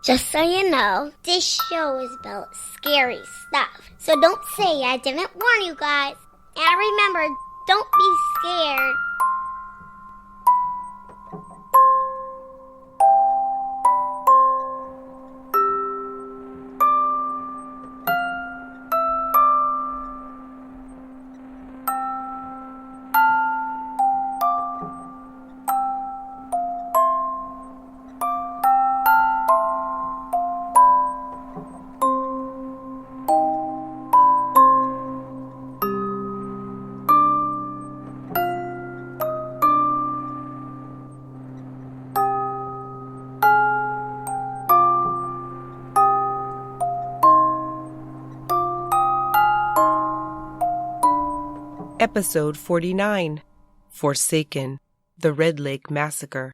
Just so you know, this show is about scary stuff. So don't say I didn't warn you guys. And remember, don't be scared. Episode 49, Forsaken, the Red Lake Massacre.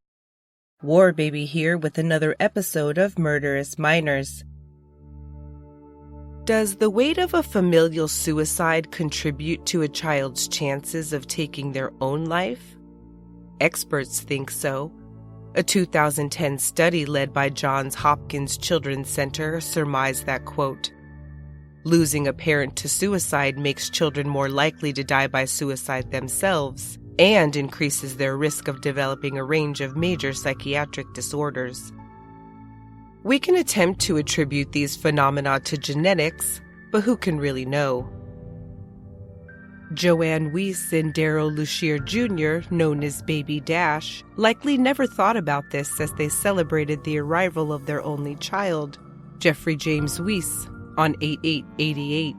War Baby here with another episode of Murderous Minors. Does the weight of a familial suicide contribute to a child's chances of taking their own life? Experts think so. A 2010 study led by Johns Hopkins Children's Center surmised that, quote, losing a parent to suicide makes children more likely to die by suicide themselves and increases their risk of developing a range of major psychiatric disorders. We can attempt to attribute these phenomena to genetics, but who can really know? Jeff Weise and Darryl Lussier Jr., known as Baby Dash, likely never thought about this as they celebrated the arrival of their only child, Jeffrey James Weise, on 8/8/88.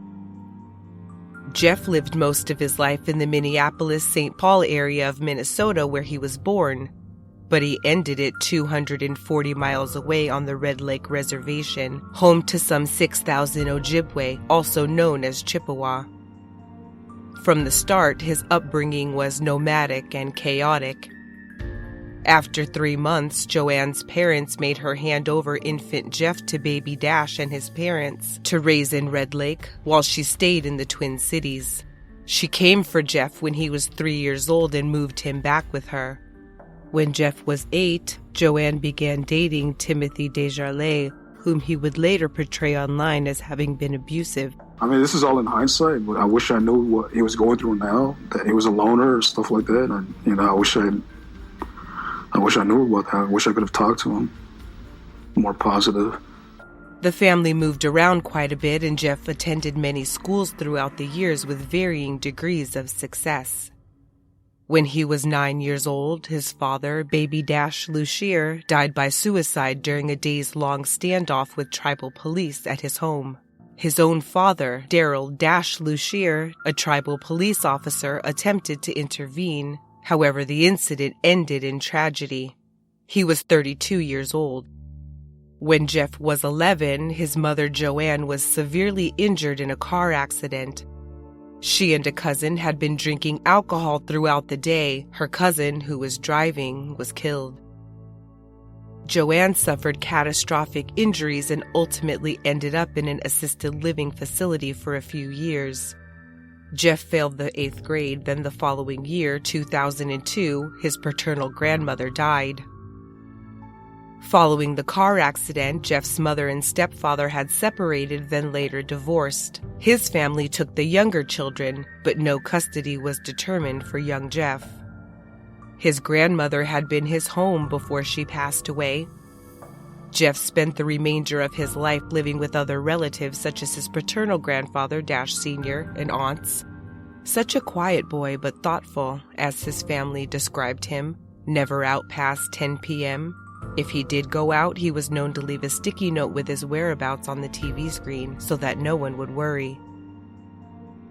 Jeff lived most of his life in the Minneapolis-St. Paul area of Minnesota where he was born, but he ended it 240 miles away on the Red Lake reservation, home to some 6,000 Ojibwe, also known as Chippewa. From the start, his upbringing was nomadic and chaotic. After 3 months, Joanne's parents made her hand over infant Jeff to Baby Dash and his parents to raise in Red Lake while she stayed in the Twin Cities. She came for Jeff when he was 3 years old and moved him back with her. When Jeff was 8, Joanne began dating Timothy Desjardins, whom he would later portray online as having been abusive. I mean, this is all in hindsight, but I wish I knew what he was going through now, that he was a loner or stuff like that. And, I wish I knew about that. I wish I could have talked to him. More positive. The family moved around quite a bit, and Jeff attended many schools throughout the years with varying degrees of success. When he was 9 years old, his father, Baby Dash Lussier, died by suicide during a days-long standoff with tribal police at his home. His own father, Darryl Dash Lussier, a tribal police officer, attempted to intervene. However, the incident ended in tragedy. He was 32 years old. When Jeff was 11, his mother Joanne was severely injured in a car accident. She and a cousin had been drinking alcohol throughout the day. Her cousin, who was driving, was killed. Joanne suffered catastrophic injuries and ultimately ended up in an assisted living facility for a few years. Jeff failed the 8th grade, then the following year, 2002, his paternal grandmother died. Following the car accident, Jeff's mother and stepfather had separated, then later divorced. His family took the younger children, but no custody was determined for young Jeff. His grandmother had been his home before she passed away. Jeff spent the remainder of his life living with other relatives such as his paternal grandfather, Dash Sr., and aunts. Such a quiet boy but thoughtful, as his family described him, never out past 10 p.m. If he did go out, he was known to leave a sticky note with his whereabouts on the TV screen so that no one would worry.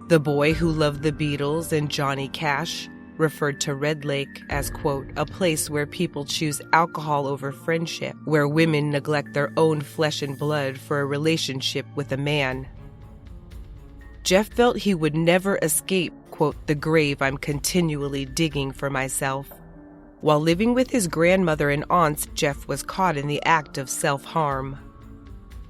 The boy who loved the Beatles and Johnny Cash referred to Red Lake as, quote, a place where people choose alcohol over friendship, where women neglect their own flesh and blood for a relationship with a man. Jeff felt he would never escape, quote, the grave I'm continually digging for myself. While living with his grandmother and aunts, Jeff was caught in the act of self-harm.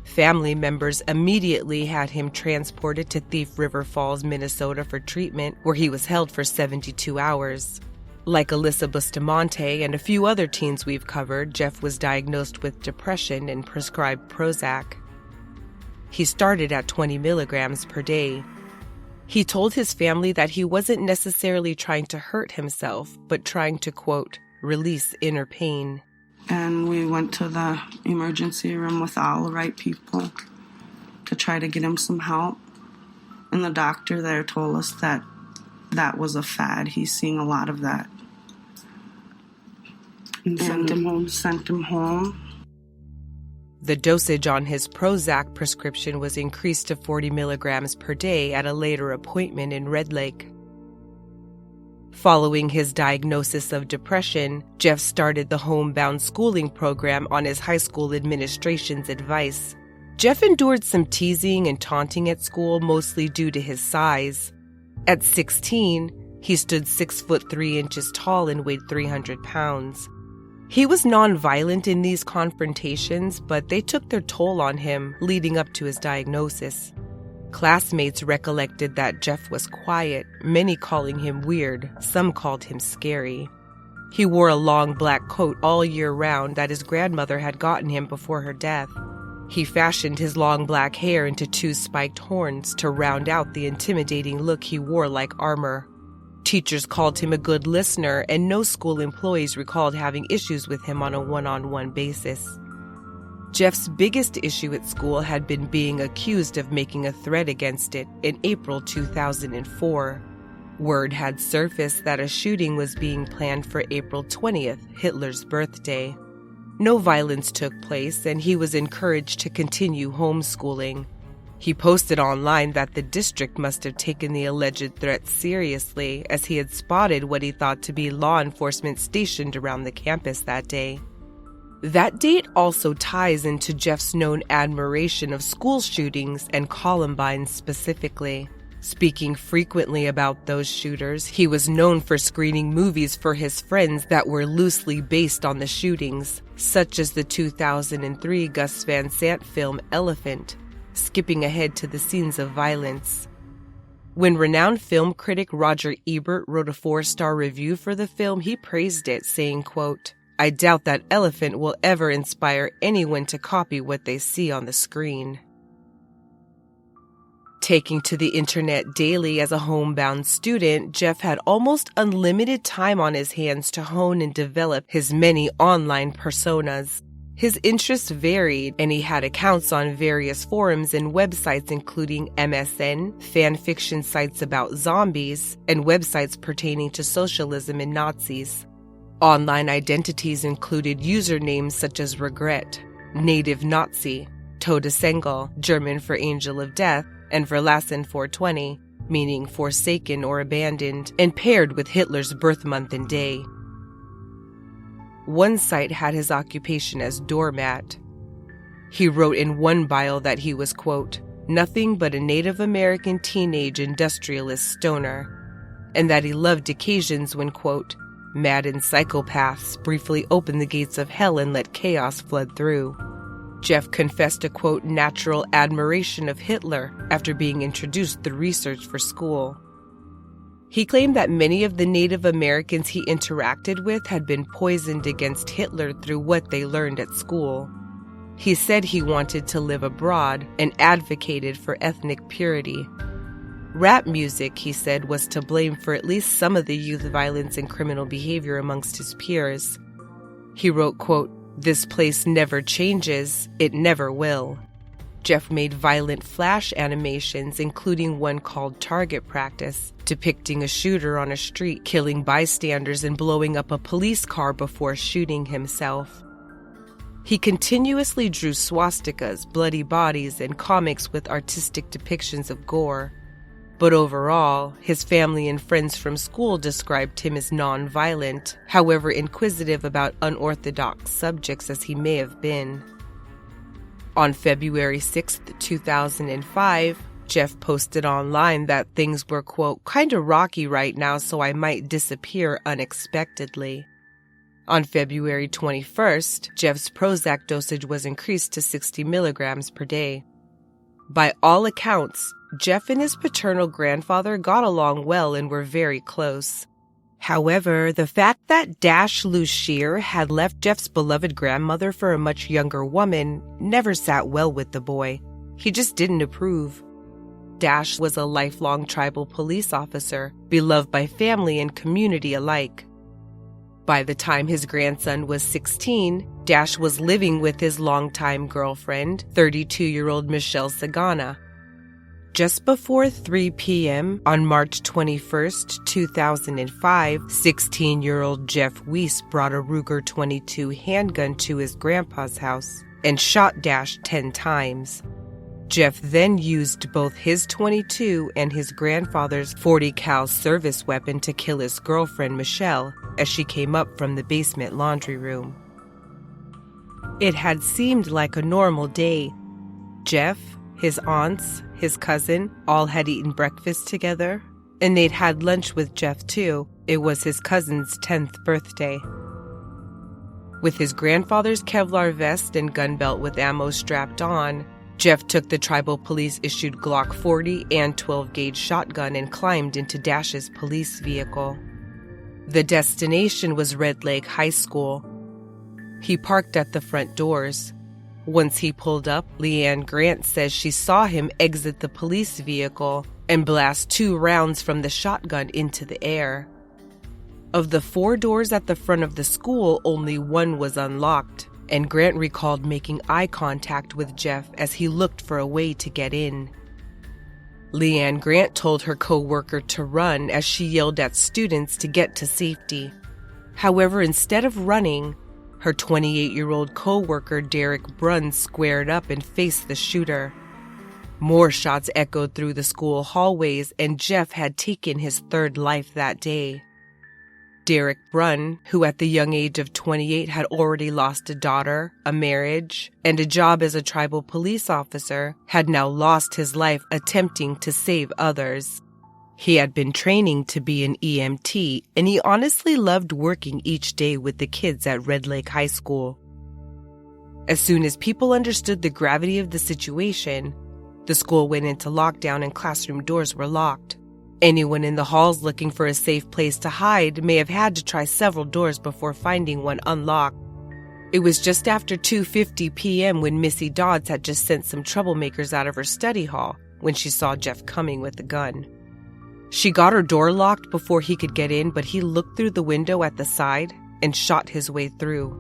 Family members immediately had him transported to Thief River Falls, Minnesota for treatment, where he was held for 72 hours. Like Alyssa Bustamante and a few other teens we've covered, Jeff was diagnosed with depression and prescribed Prozac. He started at 20 milligrams per day. He told his family that he wasn't necessarily trying to hurt himself, but trying to, quote, release inner pain. And we went to the emergency room with all the right people to try to get him some help. And the doctor there told us that that was a fad. He's seeing a lot of that. And sent him home. The dosage on his Prozac prescription was increased to 40 milligrams per day at a later appointment in Red Lake. Following his diagnosis of depression, Jeff started the homebound schooling program on his high school administration's advice. Jeff endured some teasing and taunting at school, mostly due to his size. At 16, he stood 6'3" tall and weighed 300 pounds. He was nonviolent in these confrontations, but they took their toll on him leading up to his diagnosis. Classmates recollected that Jeff was quiet, many calling him weird, some called him scary. He wore a long black coat all year round that his grandmother had gotten him before her death. He fashioned his long black hair into 2 spiked horns to round out the intimidating look he wore like armor. Teachers called him a good listener, and no school employees recalled having issues with him on a one-on-one basis. Jeff's biggest issue at school had been being accused of making a threat against it in April 2004. Word had surfaced that a shooting was being planned for April 20th, Hitler's birthday. No violence took place, and he was encouraged to continue homeschooling. He posted online that the district must have taken the alleged threat seriously, as he had spotted what he thought to be law enforcement stationed around the campus that day. That date also ties into Jeff's known admiration of school shootings and Columbine specifically. Speaking frequently about those shooters, he was known for screening movies for his friends that were loosely based on the shootings, such as the 2003 Gus Van Sant film Elephant, skipping ahead to the scenes of violence. When renowned film critic Roger Ebert wrote a 4-star review for the film, he praised it, saying, quote, "I doubt that Elephant will ever inspire anyone to copy what they see on the screen." Taking to the internet daily as a homebound student, Jeff had almost unlimited time on his hands to hone and develop his many online personas. His interests varied, and he had accounts on various forums and websites including MSN, fan fiction sites about zombies, and websites pertaining to socialism and Nazis. Online identities included usernames such as Regret, Native Nazi, Todesengel, German for Angel of Death, and Verlassen 420, meaning forsaken or abandoned, and paired with Hitler's birth month and day. One site had his occupation as doormat. He wrote in one bio that he was, quote, "nothing but a Native American teenage industrialist stoner," and that he loved occasions when, quote, "maddened psychopaths briefly opened the gates of hell and let chaos flood through." Jeff confessed a, quote, "natural admiration of Hitler" after being introduced through research for school. He claimed that many of the Native Americans he interacted with had been poisoned against Hitler through what they learned at school. He said he wanted to live abroad and advocated for ethnic purity. Rap music, he said, was to blame for at least some of the youth violence and criminal behavior amongst his peers. He wrote, quote, "this place never changes, it never will." Jeff made violent flash animations, including one called Target Practice, depicting a shooter on a street killing bystanders and blowing up a police car before shooting himself. He continuously drew swastikas, bloody bodies, and comics with artistic depictions of gore. But overall, his family and friends from school described him as non-violent, however inquisitive about unorthodox subjects as he may have been. On February 6, 2005, Jeff posted online that things were, quote, "kinda rocky right now, so I might disappear unexpectedly." On February 21st, Jeff's Prozac dosage was increased to 60 milligrams per day. By all accounts, Jeff and his paternal grandfather got along well and were very close. However, the fact that Darryl Lussier had left Jeff's beloved grandmother for a much younger woman never sat well with the boy. He just didn't approve. Darryl was a lifelong tribal police officer, beloved by family and community alike. By the time his grandson was 16, Darryl was living with his longtime girlfriend, 32-year-old Michelle Sagana. Just before 3 p.m. on March 21, 2005, 16-year-old Jeff Weise brought a Ruger .22 handgun to his grandpa's house and shot Darryl 10 times. Jeff then used both his .22 and his grandfather's .40 cal service weapon to kill his girlfriend Michelle as she came up from the basement laundry room. It had seemed like a normal day. Jeff, his aunts, his cousin, all had eaten breakfast together, and they'd had lunch with Jeff too. It was his cousin's 10th birthday. With his grandfather's Kevlar vest and gun belt with ammo strapped on, Jeff took the tribal police-issued Glock 40 and 12-gauge shotgun and climbed into Darryl's police vehicle. The destination was Red Lake High School. He parked at the front doors. Once he pulled up, Leanne Grant says she saw him exit the police vehicle and blast 2 rounds from the shotgun into the air. Of the 4 doors at the front of the school, only one was unlocked, and Grant recalled making eye contact with Jeff as he looked for a way to get in. Leanne Grant told her co-worker to run as she yelled at students to get to safety. However, instead of running, her 28-year-old co-worker Derek Brunn squared up and faced the shooter. More shots echoed through the school hallways, and Jeff had taken his 3rd life that day. Derek Brunn, who at the young age of 28 had already lost a daughter, a marriage, and a job as a tribal police officer, had now lost his life attempting to save others. He had been training to be an EMT, and he honestly loved working each day with the kids at Red Lake High School. As soon as people understood the gravity of the situation, the school went into lockdown and classroom doors were locked. Anyone in the halls looking for a safe place to hide may have had to try several doors before finding one unlocked. It was just after 2:50 p.m. when Missy Dodds had just sent some troublemakers out of her study hall when she saw Jeff coming with a gun. She got her door locked before he could get in, but he looked through the window at the side and shot his way through.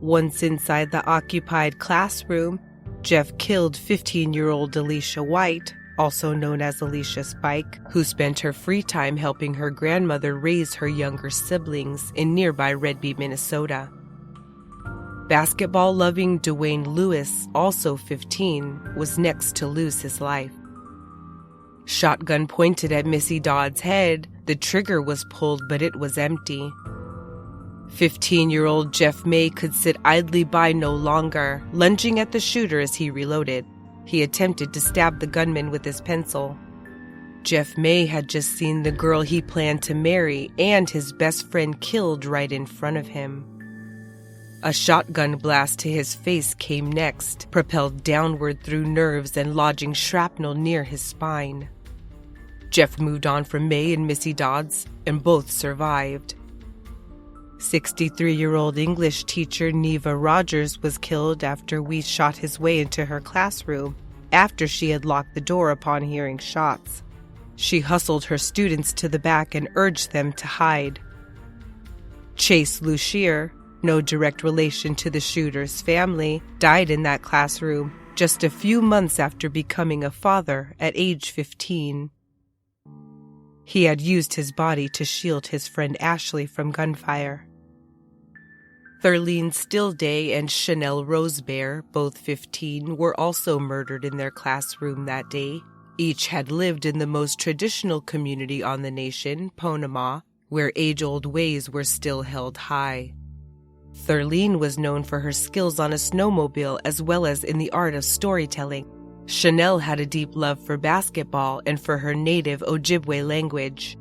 Once inside the occupied classroom, Jeff killed 15-year-old Alicia White, also known as Alicia Spike, who spent her free time helping her grandmother raise her younger siblings in nearby Red Bee, Minnesota. Basketball-loving Dwayne Lewis, also 15, was next to lose his life. Shotgun pointed at Missy Dodd's head, the trigger was pulled, but it was empty. 15-year-old Jeff May could sit idly by no longer, lunging at the shooter as he reloaded. He attempted to stab the gunman with his pencil. Jeff May had just seen the girl he planned to marry and his best friend killed right in front of him. A shotgun blast to his face came next, propelled downward through nerves and lodging shrapnel near his spine. Jeff moved on from May and Missy Dodds, and both survived. 63-year-old English teacher Neva Rogers was killed after Weise shot his way into her classroom after she had locked the door upon hearing shots. She hustled her students to the back and urged them to hide. Chase Lussier, no direct relation to the shooter's family, died in that classroom just a few months after becoming a father at age 15. He had used his body to shield his friend Ashley from gunfire. Thurleen Stillday and Chanel Rosebear, both 15, were also murdered in their classroom that day. Each had lived in the most traditional community on the nation, Ponema, where age-old ways were still held high. Thurleen was known for her skills on a snowmobile as well as in the art of storytelling. Chanel had a deep love for basketball and for her native Ojibwe language.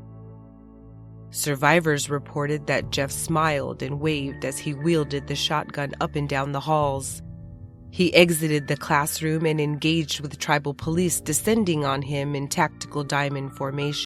Survivors reported that Jeff smiled and waved as he wielded the shotgun up and down the halls. He exited the classroom and engaged with tribal police descending on him in tactical diamond formation.